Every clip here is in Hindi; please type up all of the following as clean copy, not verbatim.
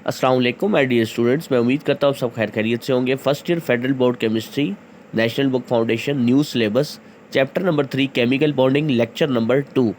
अस्सलाम वालेकुम माय डियर स्टूडेंट्स, मैं उम्मीद करता हूँ सब खैर खैरियत से होंगे। First year federal board chemistry, national book foundation, new syllabus, chapter number 3 chemical bonding, lecture number 2।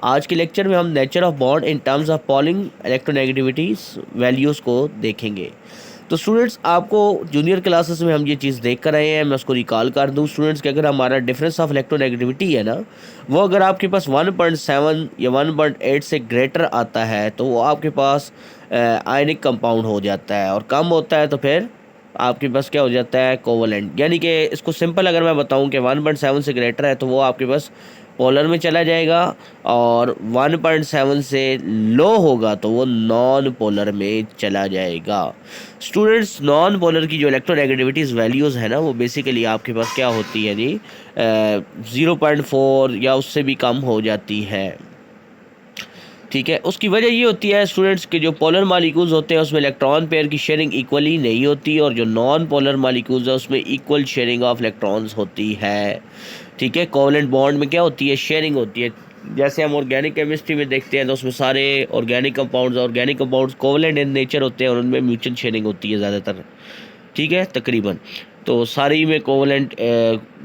आज के लेक्चर में हम nature of bond in terms of polling electronegativities values को देखेंगे। तो स्टूडेंट्स, आपको जूनियर क्लासेस में हम ये चीज़ देख कर आए हैं। मैं उसको रिकॉल कर दूं स्टूडेंट्स कि अगर हमारा डिफरेंस ऑफ इलेक्ट्रोनेगेटिविटी है ना, वो अगर आपके पास 1.7 या 1.8 से ग्रेटर आता है तो वो आपके पास आयनिक कंपाउंड हो जाता है, और कम होता है तो फिर आपके पास क्या हो जाता है, कोवलेंट। यानी कि इसको सिंपल अगर मैं बताऊं कि 1.7 से ग्रेटर है तो वो आपके पास पोलर में चला जाएगा, और 1.7 से लो होगा तो वो नॉन पोलर में चला जाएगा। स्टूडेंट्स, नॉन पोलर की जो इलेक्ट्रोनेगेटिविटीज़ वैल्यूज़ है ना, वो बेसिकली आपके पास क्या होती है जी, 0.4 या उससे भी कम हो जाती है। ठीक है, उसकी वजह ये होती है स्टूडेंट्स के जो पोलर मालिक्यूल्स होते हैं उसमें इलेक्ट्रॉन पेयर की शेयरिंग इक्वली नहीं होती, और जो नॉन पोलर मालिक्यूल्स है उसमें इक्वल शेयरिंग ऑफ इलेक्ट्रॉन्स होती है। ठीक है, कोवलेंट बॉन्ड में क्या होती है, शेयरिंग होती है। जैसे हम ऑर्गेनिक केमिस्ट्री में देखते हैं तो उसमें सारे organic compounds covalent in nature होते हैं और उनमें म्यूचुअल शेयरिंग होती है ज़्यादातर। ठीक है, तकरीबन तो सारी में कोवलेंट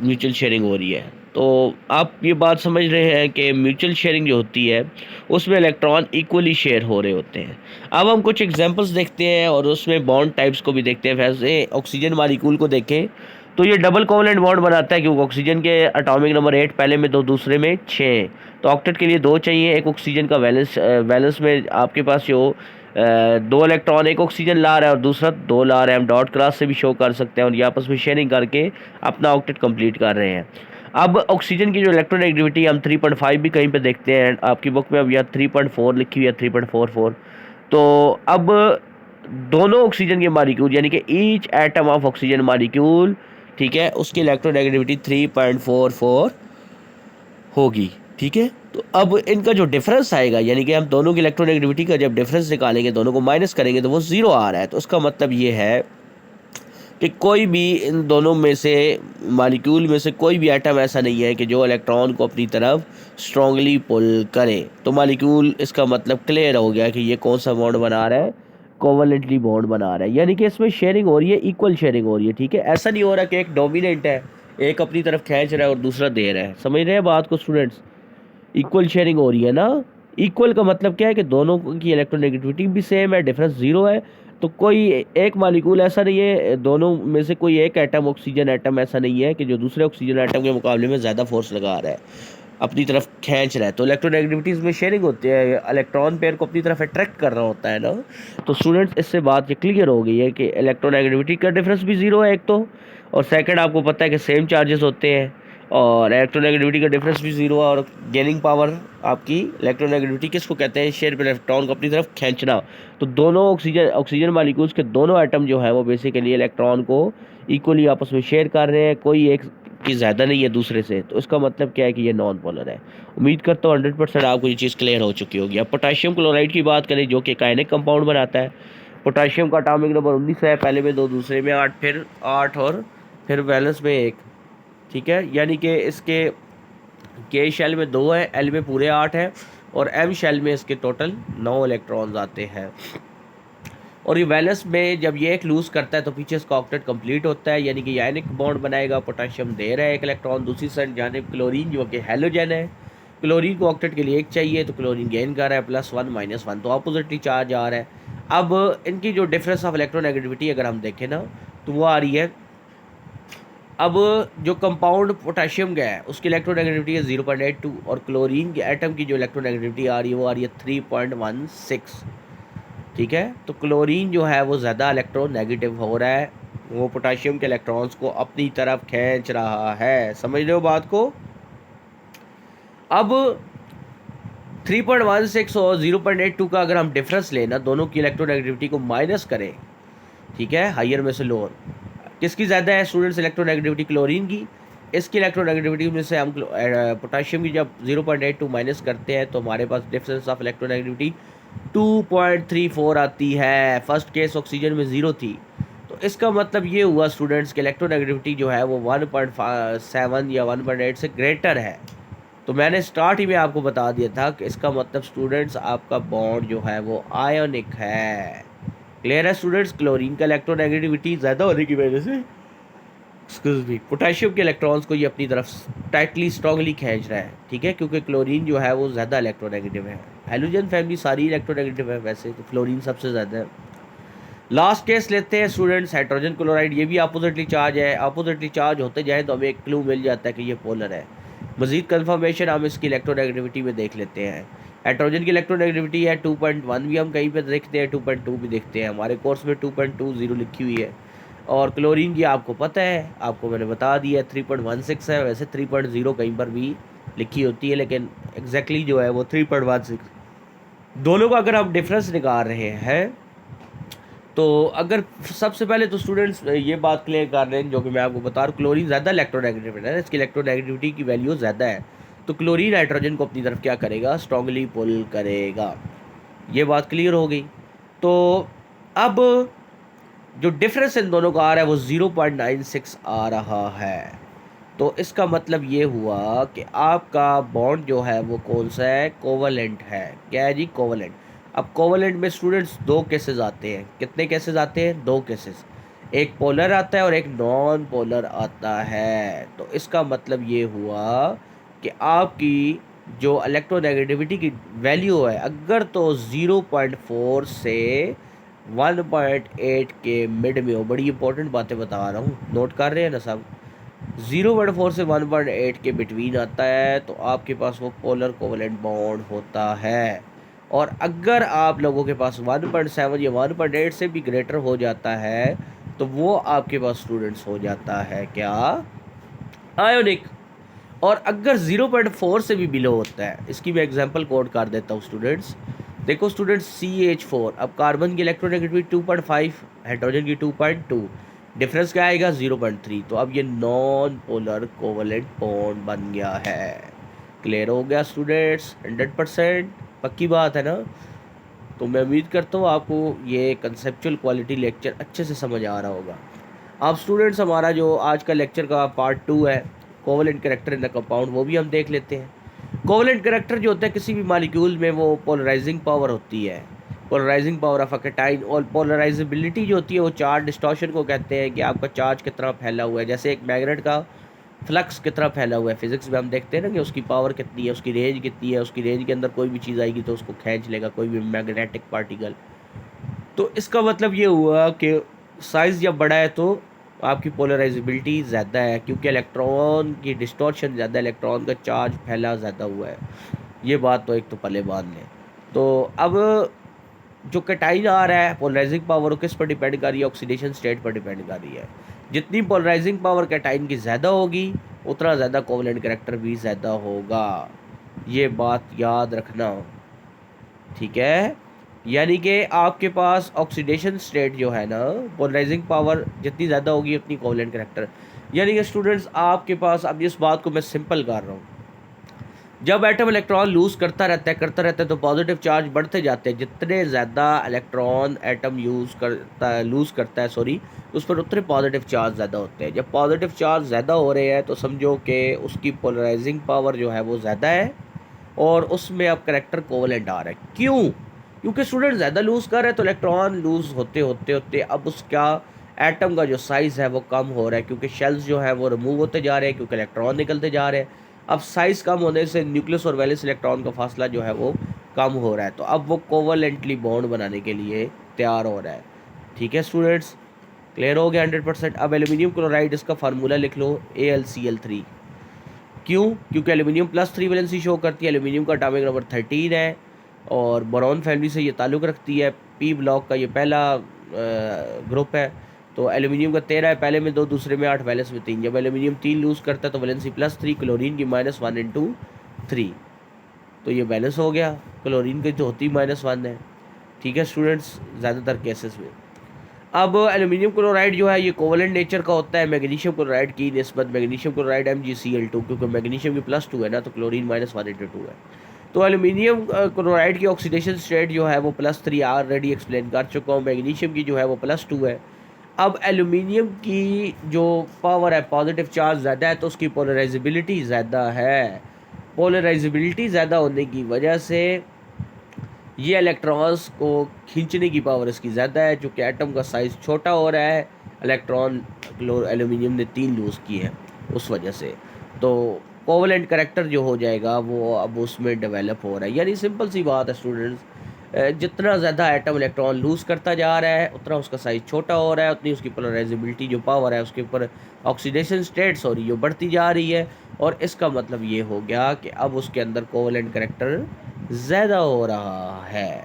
म्यूचुअल शेयरिंग हो रही है। तो आप ये बात समझ रहे हैं कि म्यूचुअल शेयरिंग जो होती है उसमें इलेक्ट्रॉन इक्वली शेयर हो रहे होते हैं। अब हम कुछ एग्जांपल्स देखते हैं और उसमें बॉन्ड टाइप्स को भी देखते हैं। वैसे ऑक्सीजन मालिक्यूल को देखें तो ये डबल कोवलेंट बॉन्ड बनाता है, क्योंकि ऑक्सीजन के एटॉमिक नंबर 8 पहले में, दो दूसरे में 6। तो ऑक्टेट के लिए 2 चाहिए। एक ऑक्सीजन का वैलेंस में आपके पास जो 2 इलेक्ट्रॉन, एक ऑक्सीजन ला रहा है और दूसरा 2 ला रहा है। हम डॉट क्लास से भी शो कर सकते हैं और ये आपस में शेयरिंग करके अपना ऑक्टेट कंप्लीट कर रहे हैं। अब ऑक्सीजन की जो इलेक्ट्रोनेगेटिविटी हम 3.5 भी कहीं पे देखते हैं आपकी बुक में। अब यहाँ 3.4 लिखी हुई है, 3.44। तो अब दोनों ऑक्सीजन के मालिक्यूल यानी कि each atom of oxygen molecule, ठीक है, उसकी इलेक्ट्रोनेगेटिविटी 3.44 होगी। ठीक है, तो अब इनका जो डिफरेंस आएगा, यानी कि हम दोनों की इलेक्ट्रोनेगेटिविटी का जब डिफरेंस निकालेंगे, दोनों को माइनस करेंगे तो वो 0 आ रहा है। तो उसका मतलब ये है कि कोई भी इन दोनों में से मालिक्यूल में से कोई भी एटम ऐसा नहीं है कि जो इलेक्ट्रॉन को अपनी तरफ स्ट्रांगली पुल करे। तो मालिक्यूल, इसका मतलब क्लियर हो गया कि ये कौन सा बॉन्ड बना रहा है, कोवलेंटली बॉन्ड बना रहा है। यानी कि इसमें शेयरिंग हो रही है, इक्वल शेयरिंग हो रही है। ठीक है, ऐसा नहीं हो रहा कि एक डोमिनेंट है, एक अपनी तरफ खींच रहा है और दूसरा दे रहा है। समझ रहे हैं बात को स्टूडेंट्स? इक्वल शेयरिंग हो रही है ना। इक्वल का मतलब क्या है कि दोनों की इलेक्ट्रोनेगेटिविटी भी सेम है, डिफरेंस 0 है। तो कोई एक मालिक्यूल ऐसा नहीं है, दोनों में से कोई एक एटम, ऑक्सीजन एटम ऐसा नहीं है कि जो दूसरे ऑक्सीजन एटम के मुकाबले में ज़्यादा फोर्स लगा रहा है, अपनी तरफ खींच रहा है। तो इलेक्ट्रोनेगेटिविटीज़ में शेयरिंग होती है, इलेक्ट्रॉन पेयर को अपनी तरफ अट्रैक्ट कर रहा होता है ना। तो स्टूडेंट्स, इससे बात ये क्लियर हो गई है कि इलेक्ट्रोनेगेटिविटी का डिफरेंस भी 0 है एक तो, और सेकंड आपको पता है कि सेम चार्जेस होते हैं, और इलेक्ट्रोनेगेटिविटी का डिफरेंस भी 0 है। और गेनिंग पावर आपकी इलेक्ट्रोनेगेटिविटी किसको कहते हैं, शेयर पे इलेक्ट्रॉन को अपनी तरफ खींचना। तो दोनों ऑक्सीजन मालिक्यूल्स के दोनों एटम जो है वो बेसिकली इलेक्ट्रॉन को इक्वली आपस में शेयर कर रहे हैं, कोई एक की ज़्यादा नहीं है दूसरे से। तो इसका मतलब क्या है कि ये नॉन पोलर है। उम्मीद करता हूँ 100% आपको ये चीज़ क्लियर हो चुकी होगी। अब पोटाशियम क्लोराइड की बात करें जो कि कायनिक कंपाउंड बनाता है। पोटाशियम का एटॉमिक नंबर 19 है, पहले में 2, दूसरे में 8, फिर 8 और फिर वैलेंस में 1। ठीक है, यानी कि इसके के शेल में 2 है, एल में पूरे 8 है, और एम शेल में इसके टोटल 9 इलेक्ट्रॉन्स आते हैं। और ये वैलेंस में जब ये एक लूज़ करता है तो पीछे इसका ऑक्टेट कंप्लीट होता है, यानी कि आयनिक बॉन्ड बनाएगा। पोटाशियम दे रहा है 1 इलेक्ट्रॉन, दूसरी साइड जानिब क्लोरीन जो कि हैलोजन है, क्लोरीन को ऑक्टेट के लिए 1 चाहिए, तो क्लोरीन गेन कर रहा है +1 -1, तो अपोजिटली चार्ज आ रहा है। अब इनकी जो डिफरेंस ऑफ इलेक्ट्रोनेगेटिविटी अगर हम देखें ना, तो वो आ रही है। अब जो कंपाउंड पोटेशियम का है उसकी इलेक्ट्रोनेगेटिविटी है 0.82, और क्लोरीन के एटम की जो इलेक्ट्रोनेगेटिविटी आ रही है वो आ रही है 3.16। ठीक है, तो क्लोरीन जो है वो ज़्यादा इलेक्ट्रोनेगेटिव हो रहा है, वो पोटेशियम के इलेक्ट्रॉन्स को अपनी तरफ खींच रहा है। समझ रहे हो बात को? अब 3.16 और 0.82 का अगर हम डिफरेंस लेना, दोनों की इलेक्ट्रोनेगेटिविटी को माइनस करें, ठीक है, हायर में से लोअर, किसकी ज़्यादा है स्टूडेंट्स इलेक्ट्रोनेगेटिविटी? क्लोरीन की। इसकी इलेक्ट्रोनेगेटिविटी में से हम पोटेशियम की जब 0.82 माइनस करते हैं तो हमारे पास डिफरेंस ऑफ इलेक्ट्रोनेगेटिविटी 2.34 आती है। फर्स्ट केस ऑक्सीजन में 0 थी। तो इसका मतलब ये हुआ स्टूडेंट्स कि इलेक्ट्रोनेगेटिविटी जो है वो 1.7 या 1.8 से ग्रेटर है। तो मैंने स्टार्ट ही में आपको बता दिया था कि इसका मतलब स्टूडेंट्स आपका बॉन्ड जो है वो आयोनिक है। क्लियर है स्टूडेंट्स। क्लोरीन का इलेक्ट्रोनेगेटिविटी ज़्यादा होने की वजह से एक्सक्यूज मी पोटेशियम के इलेक्ट्रॉन्स को ये अपनी तरफ टाइटली स्ट्रांगली खींच रहा है, ठीक है, क्योंकि क्लोरीन जो है वो ज़्यादा इलेक्ट्रोनेगेटिव है। हेलोजन फैमिली सारी इलेक्ट्रोनेगेटिव है वैसे तो, क्लोरीन सबसे ज़्यादा है। लास्ट केस लेते हैं स्टूडेंट्स, हाइड्रोजन क्लोराइड। ये भी अपोजिटली चार्ज है, अपोजिटली चार्ज होते जाए तो हमें एक क्लू मिल जाता है कि ये पोलर है। मजीद कन्फर्मेशन हम इसकी इलेक्ट्रोनेगेटिविटी में देख लेते हैं। हाइड्रोजन की इलेक्ट्रोनेगेटिविटी है 2.1 भी हम कहीं पर देखते हैं, 2.2 भी देखते हैं, हमारे कोर्स में 2.20 लिखी हुई है। और क्लोरीन की आपको पता है, आपको मैंने बता दिया 3.16 है, वैसे 3.0 कहीं पर भी लिखी होती है, लेकिन एग्जैक्टली जो है वो 3.16। दोनों का अगर आप डिफरेंस निकाल रहे हैं तो अगर सबसे पहले तो स्टूडेंट्स ये बात क्लियर कर रहे हैं जो कि मैं आपको बता रहा हूँ, क्लोरीन ज़्यादा इलेक्ट्रोनेगेटिव है, इसकी इलेक्ट्रोनेगेटिविटी की वैल्यू ज़्यादा है, तो क्लोरीन हाइड्रोजन को अपनी तरफ क्या करेगा, स्ट्रांगली पुल करेगा। ये बात क्लियर हो गई। तो अब जो डिफरेंस इन दोनों का आ रहा है वो 0.96 आ रहा है। तो इसका मतलब ये हुआ कि आपका बॉन्ड जो है वो कौन सा है, कोवलेंट है। क्या है जी, कोवलेंट। अब कोवलेंट में स्टूडेंट्स दो केसेस आते हैं। कितने केसेस आते हैं, दो केसेस। एक पोलर आता है और एक नॉन पोलर आता है। तो इसका मतलब ये हुआ कि आपकी जो इलेक्ट्रोनेगेटिविटी की वैल्यू है, अगर तो 0.4 से 1.8 के मिड में हो, बड़ी इंपॉर्टेंट बातें बता रहा हूँ, नोट कर रहे हैं ना सब। 0.4 से 1.8 के बिटवीन आता है तो आपके पास वो पोलर कोवलेंट बॉन्ड होता है। और अगर आप लोगों के पास 1.7 या 1.8 से भी ग्रेटर हो जाता है तो वो आपके पास स्टूडेंट्स हो जाता है क्या, आयोनिक। और अगर 0.4 से भी बिलो होता है, इसकी मैं एग्जांपल कोड कर देता हूँ स्टूडेंट्स। देखो स्टूडेंट्स, CH4, अब कार्बन की इलेक्ट्रोनेगेटिविटी 2.5, हाइड्रोजन की 2.2, डिफरेंस क्या आएगा, 0.3। तो अब ये नॉन पोलर कोवलेंट बॉन्ड बन गया है। क्लियर हो गया स्टूडेंट्स, 100% पक्की बात है ना। तो मैं उम्मीद करता हूँ आपको ये कंसेप्चुअल क्वालिटी लेक्चर अच्छे से समझ आ रहा होगा। अब स्टूडेंट्स हमारा जो आज का लेक्चर का पार्ट 2 है, covalent character in the compound, वो भी हम देख लेते हैं। कोवलेंट कैरेक्टर जो होता है किसी भी मॉलिक्यूल में, वो पोलराइजिंग पावर होती है, polarising power of a cation. और पोलराइजेबिलिटी जो होती है वो चार्ज डिस्टॉर्शन को कहते हैं कि आपका चार्ज कितना फैला हुआ है। जैसे एक मैग्नेट का फ्लक्स कितना फैला हुआ है, फिजिक्स में हम देखते हैं ना कि उसकी पावर कितनी है, उसकी रेंज कितनी है, उसकी रेंज के अंदर कोई भी चीज़ आएगी तो उसको खींच लेगा, कोई भी मैग्नेटिक पार्टिकल। तो इसका मतलब ये हुआ कि साइज़ जब बड़ा है तो आपकी पोलराइजेबिलिटी ज़्यादा है, क्योंकि इलेक्ट्रॉन की डिस्टॉर्शन ज़्यादा, इलेक्ट्रॉन का चार्ज फैला ज़्यादा हुआ है। ये बात तो एक तो पहले बांध लें। तो अब जो कैटाइन आ रहा है, पोलराइजिंग पावर किस पर डिपेंड कर रही है, ऑक्सीडेशन स्टेट पर डिपेंड कर रही है। जितनी पोलराइजिंग पावर कैटाइन की ज़्यादा होगी उतना ज़्यादा कोवलेंट कैरेक्टर भी ज़्यादा होगा। ये बात याद रखना, ठीक है। यानी कि आपके पास ऑक्सीडेशन स्टेट जो है ना, पोलराइजिंग पावर जितनी ज़्यादा होगी उतनी कोवलेंट कैरेक्टर। यानी कि स्टूडेंट्स आपके पास, अब इस बात को मैं सिंपल कर रहा हूँ, जब एटम इलेक्ट्रॉन लूज़ करता रहता है तो पॉजिटिव चार्ज बढ़ते जाते हैं। जितने ज़्यादा इलेक्ट्रॉन एटम लूज़ करता है सॉरी, उस पर उतने पॉजिटिव चार्ज ज़्यादा होते हैं। जब पॉजिटिव चार्ज ज़्यादा हो रहे हैं तो समझो कि उसकी पोलराइजिंग पावर जो है वो ज़्यादा है और उसमें अब करेक्टर कोवलेंट आ रहा है। क्यों? क्योंकि स्टूडेंट ज़्यादा लूज़ कर रहे हैं तो इलेक्ट्रॉन लूज़ होते होते होते अब उसका एटम का जो साइज़ है वो कम हो रहा है, क्योंकि शेल्स जो है वो रिमूव होते जा रहे हैं, क्योंकि इलेक्ट्रॉन निकलते जा रहे हैं। अब साइज़ कम होने से न्यूक्लियस और वैलेंस इलेक्ट्रॉन का फासला जो है वो कम हो रहा है, तो अब वो कोवलेंटली बॉन्ड बनाने के लिए तैयार हो रहा है। ठीक है स्टूडेंट्स, क्लियर हो गया 100%। अब एल्यूमिनियम क्लोराइड, इसका फार्मूला लिख लो, AlCl3। क्यों? क्योंकि एल्यूमिनियम +3 वैलेंसी शो करती है, एल्यूमिनियम का एटॉमिक नंबर 13 है और बोरॉन फैमिली से ये ताल्लुक़ रखती है। P ब्लॉक का ये पहला ग्रुप है, तो एल्यूमिनियम का 13 है, पहले में 2, दूसरे में 8, वैलेंस में 3। जब एल्यूमिनियम 3 लूज़ करता है तो वैलेंसी +3, क्लोरीन की -1 × 3, तो ये बैलेंस हो गया। क्लोरीन की तो होती -1 है। ठीक है स्टूडेंट्स, ज़्यादातर केसेस में। अब एल्यूमिनियम क्लोराइड जो है ये कोवलेंट नेचर का होता है मैग्नीशियम क्लोराइड की निस्बत। मैग्नीशियम क्लोराइड MgCl2, क्योंकि मैग्नीशियम की +2 है ना, तो क्लोरीन -1 × 2 है। तो एल्यूमिनियम क्लोराइड की ऑक्सीडेशन स्टेट जो है वो +3 ऑलरेडी एक्सप्लेन कर चुका हूँ। मैग्नीशियम की जो है वो +2 है। अब एल्यूमिनियम की जो पावर है, पॉजिटिव चार्ज ज़्यादा है तो उसकी पोलराइजेबिलिटी ज़्यादा है। पोलराइजेबिलिटी ज़्यादा होने की वजह से ये इलेक्ट्रॉन्स को खींचने की पावर इसकी ज़्यादा है, चूँकि एटम का साइज़ छोटा हो रहा है। इलेक्ट्रॉन एल्यूमिनियम ने 3 लूज़ की है उस वजह से। तो कोवलेंट करैक्टर जो हो जाएगा वो अब उसमें डेवलप हो रहा है। यानी सिंपल सी बात है स्टूडेंट्स, जितना ज़्यादा एटम इलेक्ट्रॉन लूज़ करता जा रहा है उतना उसका साइज़ छोटा हो रहा है, उतनी उसकी पोलराइजेबिलिटी जो पावर है उसके ऊपर ऑक्सीडेशन स्टेट सॉरी जो बढ़ती जा रही है। और इसका मतलब ये हो गया कि अब उसके अंदर कोवलेंट करैक्टर ज़्यादा हो रहा है।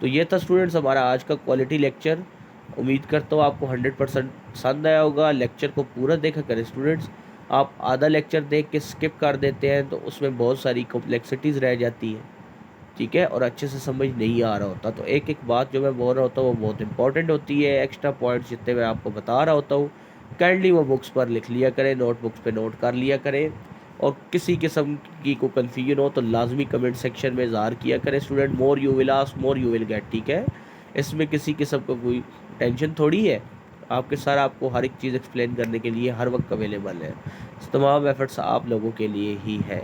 तो ये था स्टूडेंट्स हमारा आज का क्वालिटी लेक्चर। उम्मीद करता हूँ आपको 100% पसंद आया होगा। लेक्चर को पूरा देखा करें स्टूडेंट्स। आप आधा लेक्चर देख के स्किप कर देते हैं तो उसमें बहुत सारी कॉम्प्लेक्सिटीज़ रह जाती हैं, ठीक है, और अच्छे से समझ नहीं आ रहा होता। तो एक एक बात जो मैं बोल रहा होता हूँ वो बहुत इंपॉर्टेंट होती है। एक्स्ट्रा पॉइंट्स जितने मैं आपको बता रहा होता हूँ काइंडली वो बुक्स पर लिख लिया करें, नोटबुक्स पे नोट कर लिया करें। और किसी किस्म की कोई कन्फ्यूजन हो तो लाजमी कमेंट सेक्शन में इज़हार किया करें student. More you will ask more you will get, ठीक है। इसमें किसी किस्म का कोई टेंशन थोड़ी है। आपके सर आपको हर एक चीज़ एक्सप्लेन करने के लिए हर वक्त अवेलेबल है। तमाम एफर्ट्स आप लोगों के लिए ही है,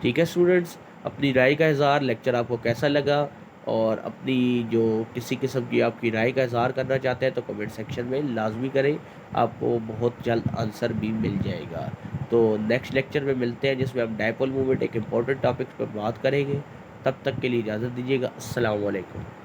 ठीक है स्टूडेंट्स। अपनी राय का इज़हार, लेक्चर आपको कैसा लगा और अपनी जो किसी किस्म की आपकी राय का इज़हार करना चाहते हैं तो कमेंट सेक्शन में लाजमी करें। आपको बहुत जल्द आंसर भी मिल जाएगा। तो नेक्स्ट लेक्चर में मिलते हैं जिसमें हम डायपोल मूवमेंट एक इम्पॉर्टेंट टॉपिक पर बात करेंगे। तब तक के लिए इजाज़त दीजिएगा। अस्सलाम वालेकुम।